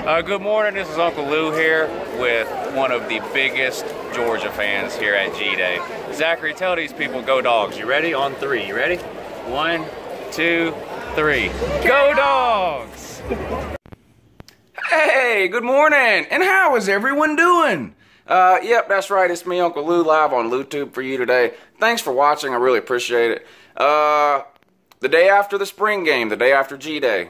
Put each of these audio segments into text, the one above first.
Good morning, this is Uncle Lou here with one of the biggest Georgia fans here at G-Day. Zachary, tell these people, go Dogs. You ready? On three. You ready? 1, 2, 3. Go Dogs! Hey, good morning, and how is everyone doing? Yep, that's right, it's me, Uncle Lou, live on LouTube for you today. Thanks for watching, I really appreciate it. The day after the spring game, the day after G-Day,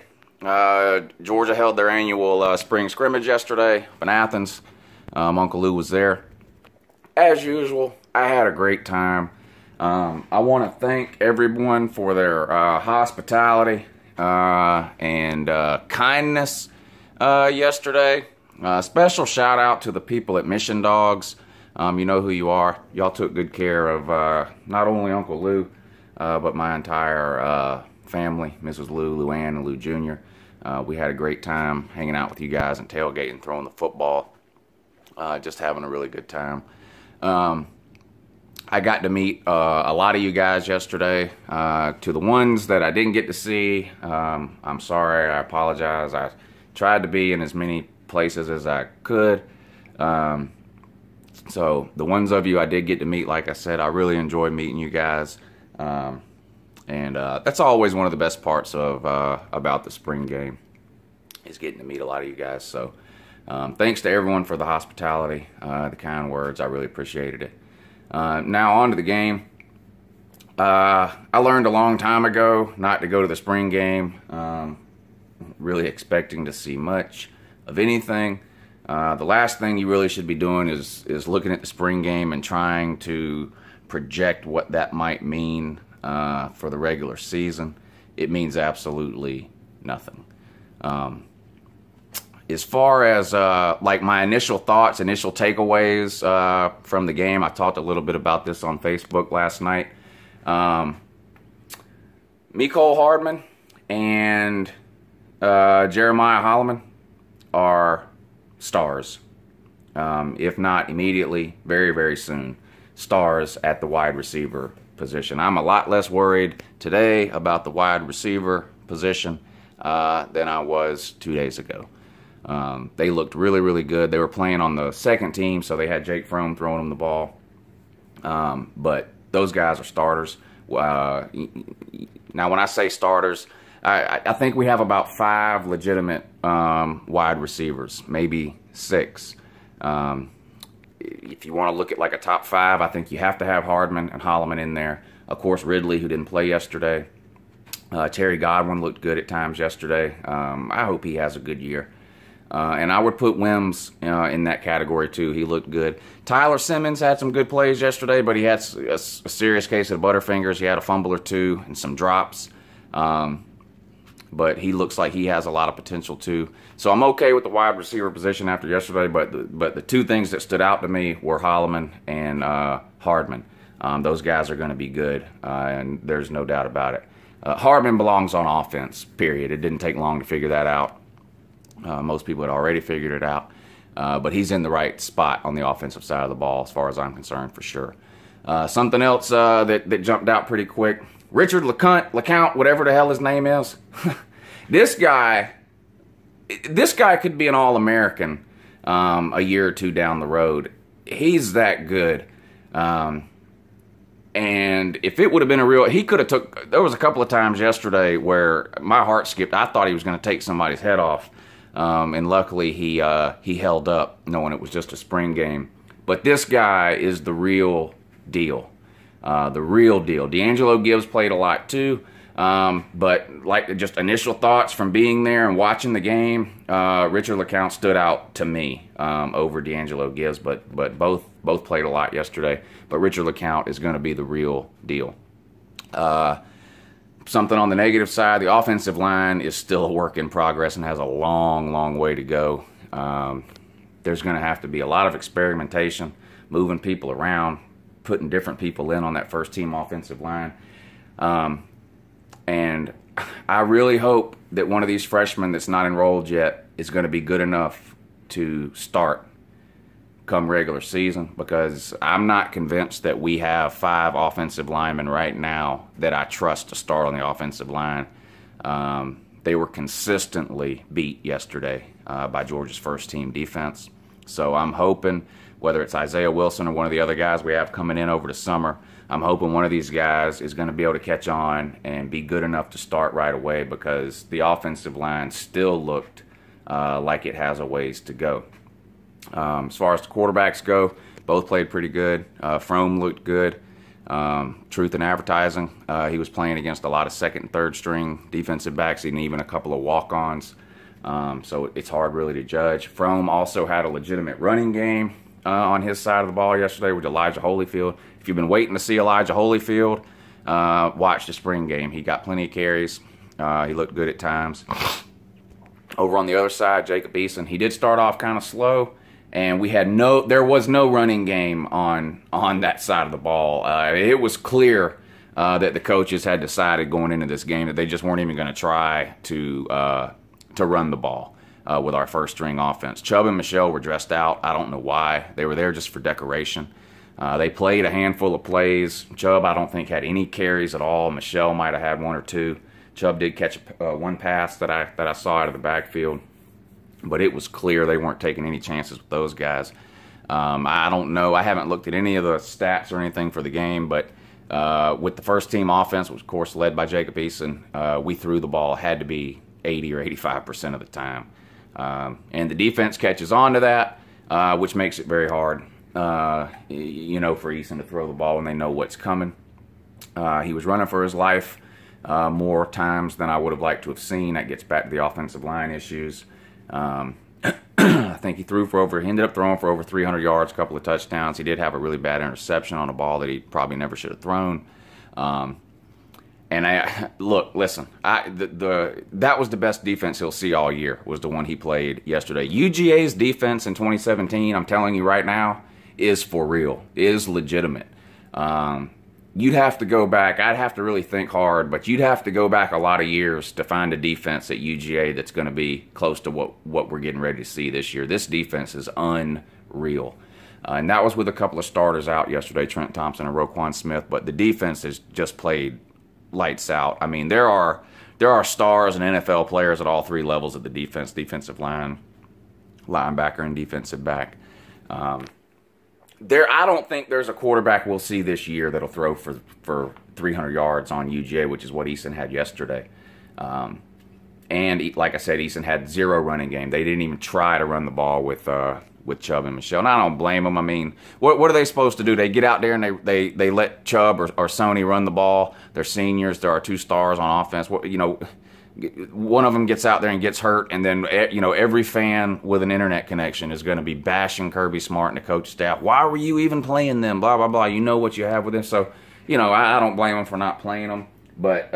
Georgia held their annual spring scrimmage yesterday in Athens. Uncle Lou was there. As usual, I had a great time. I want to thank everyone for their hospitality and kindness yesterday. Special shout out to the people at Mission Dogs. You know who you are. Y'all took good care of not only Uncle Lou, but my entire family, Mrs. Lou, Luann, and Lou Jr. We had a great time hanging out with you guys and tailgating, throwing the football, just having a really good time. I got to meet a lot of you guys yesterday. To the ones that I didn't get to see, I'm sorry, I apologize. I tried to be in as many places as I could. So the ones of you I did get to meet, like I said, I really enjoyed meeting you guys. And that's always one of the best parts of about the spring game, is getting to meet a lot of you guys. So thanks to everyone for the hospitality, the kind words. I really appreciated it. Now on to the game. I learned a long time ago not to go to the spring game, really expecting to see much of anything. The last thing you really should be doing is looking at the spring game and trying to project what that might mean for the regular season. It means absolutely nothing. As far as like my initial thoughts, initial takeaways from the game, I talked a little bit about this on Facebook last night. Mecole Hardman and Jeremiah Holloman are stars. If not immediately, very, very soon. Stars at the wide receiver position. I'm a lot less worried today about the wide receiver position than I was 2 days ago. They looked really, really good. They were playing on the second team, so they had Jake Fromm throwing them the ball. But those guys are starters. Now, when I say starters, I think we have about 5 legitimate wide receivers, maybe 6. If you want to look at like a top 5, I think you have to have Hardman and Holloman in there. Of course, Ridley, who didn't play yesterday. Terry Godwin looked good at times yesterday. I hope he has a good year. And I would put Wims in that category too. He looked good. Tyler Simmons had some good plays yesterday, but he had a serious case of butterfingers. He had a fumble or two and some drops. But he looks like he has a lot of potential too. So I'm okay with the wide receiver position after yesterday, but the 2 things that stood out to me were Holloman and Hardman. Those guys are going to be good, and there's no doubt about it. Hardman belongs on offense, period. It didn't take long to figure that out. Most people had already figured it out. But he's in the right spot on the offensive side of the ball as far as I'm concerned, for sure. Something else that jumped out pretty quick. Richard LeCount, whatever the hell his name is. This guy could be an All-American a year or 2 down the road. He's that good. And if it would have been a real, he could have took, there was a couple of times yesterday where my heart skipped. I thought he was going to take somebody's head off. And luckily he held up, knowing it was just a spring game. But this guy is the real deal. The real deal. D'Angelo Gibbs played a lot too. But like just initial thoughts from being there and watching the game, Richard LeCount stood out to me over D'Angelo Gibbs, but both played a lot yesterday. But Richard LeCount is going to be the real deal. Something on the negative side, the offensive line is still a work in progress and has a long, long way to go. There's going to have to be a lot of experimentation, moving people around, putting different people in on that first team offensive line. And I really hope that one of these freshmen that's not enrolled yet is going to be good enough to start come regular season, because I'm not convinced that we have 5 offensive linemen right now that I trust to start on the offensive line. They were consistently beat yesterday. by Georgia's first-team defense. So I'm hoping, whether it's Isaiah Wilson or one of the other guys we have coming in over the summer, I'm hoping one of these guys is going to be able to catch on and be good enough to start right away, because the offensive line still looked like it has a ways to go. As far as the quarterbacks go, both played pretty good. Frome looked good. Truth in advertising, he was playing against a lot of second and third string defensive backs and even a couple of walk-ons. So it's hard really to judge. Frome also had a legitimate running game on his side of the ball yesterday with Elijah Holyfield. If you've been waiting to see Elijah Holyfield, watch the spring game. He got plenty of carries. He looked good at times. Over on the other side, Jacob Eason, he did start off kind of slow, and there was no running game on that side of the ball. It was clear that the coaches had decided going into this game that they just weren't even going to try to run the ball with our first string offense. Chubb and Michelle were dressed out. I don't know why. They were there just for decoration. They played a handful of plays. Chubb, I don't think, had any carries at all. Michelle might have had one or two. Chubb did catch one pass that I saw out of the backfield, but it was clear they weren't taking any chances with those guys. I don't know. I haven't looked at any of the stats or anything for the game, but with the first team offense, which of course led by Jacob Eason, we threw the ball, had to be 80 or 85% of the time. And the defense catches on to that, which makes it very hard, for Eason to throw the ball when they know what's coming. He was running for his life more times than I would have liked to have seen. That gets back to the offensive line issues. I think he ended up throwing for over 300 yards, a couple of touchdowns. He did have a really bad interception on a ball that he probably never should have thrown. That was the best defense he'll see all year, was the one he played yesterday. UGA's defense in 2017, I'm telling you right now, is for real, is legitimate. You'd have to go back. I'd have to really think hard, but you'd have to go back a lot of years to find a defense at UGA that's going to be close to what we're getting ready to see this year. This defense is unreal. And that was with a couple of starters out yesterday, Trent Thompson and Roquan Smith, but the defense has just played lights out. I mean, there are stars and NFL players at all three levels of the defense, defensive line, linebacker, and defensive back. I don't think there's a quarterback we'll see this year that'll throw for 300 yards on UGA, which is what Eason had yesterday. And like I said, Eason had zero running game. They didn't even try to run the ball with Chubb and Michelle. And I don't blame them. I mean, what are they supposed to do? They get out there and they let Chubb or Sony run the ball. They're seniors. There are two stars on offense. One of them gets out there and gets hurt, and then every fan with an internet connection is going to be bashing Kirby Smart and the coach staff. Why were you even playing them? Blah blah blah. You know what you have with them. So I don't blame them for not playing them, but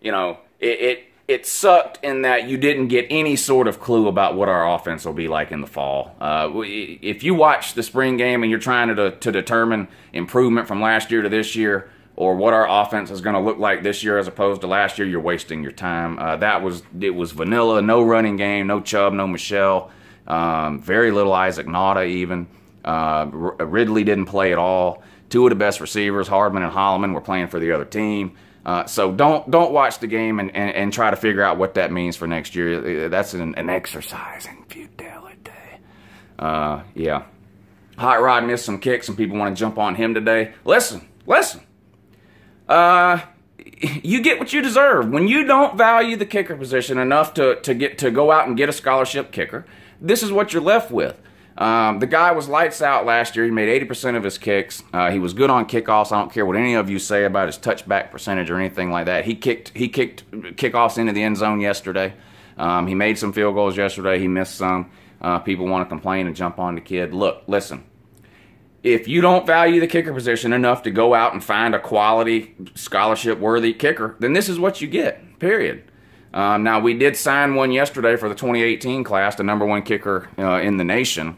it sucked in that you didn't get any sort of clue about what our offense will be like in the fall. If you watch the spring game and you're trying to determine improvement from last year to this year, or what our offense is going to look like this year as opposed to last year, you're wasting your time. It was vanilla, no running game, no Chubb, no Michelle, very little Isaac Nauta even. Ridley didn't play at all. Two of the best receivers, Hardman and Holloman, were playing for the other team. So don't watch the game and try to figure out what that means for next year. That's an exercise in futility. Yeah. Hot Rod missed some kicks, and people want to jump on him today. Listen. You get what you deserve. When you don't value the kicker position enough to go out and get a scholarship kicker, this is what you're left with. The guy was lights out last year. He made 80% of his kicks. He was good on kickoffs. I don't care what any of you say about his touchback percentage or anything like that. He kicked kickoffs into the end zone yesterday. He made some field goals yesterday. He missed some. People want to complain and jump on the kid. Look, listen. If you don't value the kicker position enough to go out and find a quality, scholarship-worthy kicker, then this is what you get, period. Now, we did sign one yesterday for the 2018 class, the #1 kicker in the nation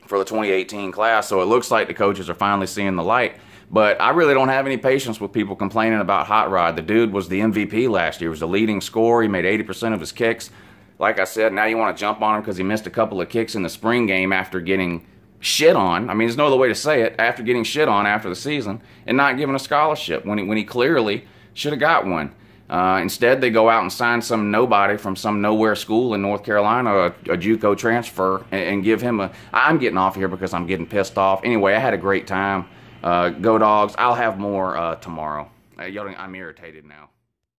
for the 2018 class, so it looks like the coaches are finally seeing the light. But I really don't have any patience with people complaining about Hot Rod. The dude was the MVP last year. He was the leading scorer. He made 80% of his kicks. Like I said, now you want to jump on him because he missed a couple of kicks in the spring game after getting shit on. I mean, there's no other way to say it. After getting shit on after the season and not given a scholarship when he clearly should have got one. Instead, they go out and sign some nobody from some nowhere school in North Carolina, a JUCO transfer, and give him a... I'm getting off here because I'm getting pissed off. Anyway, I had a great time. Go Dogs. I'll have more tomorrow. I'm irritated now.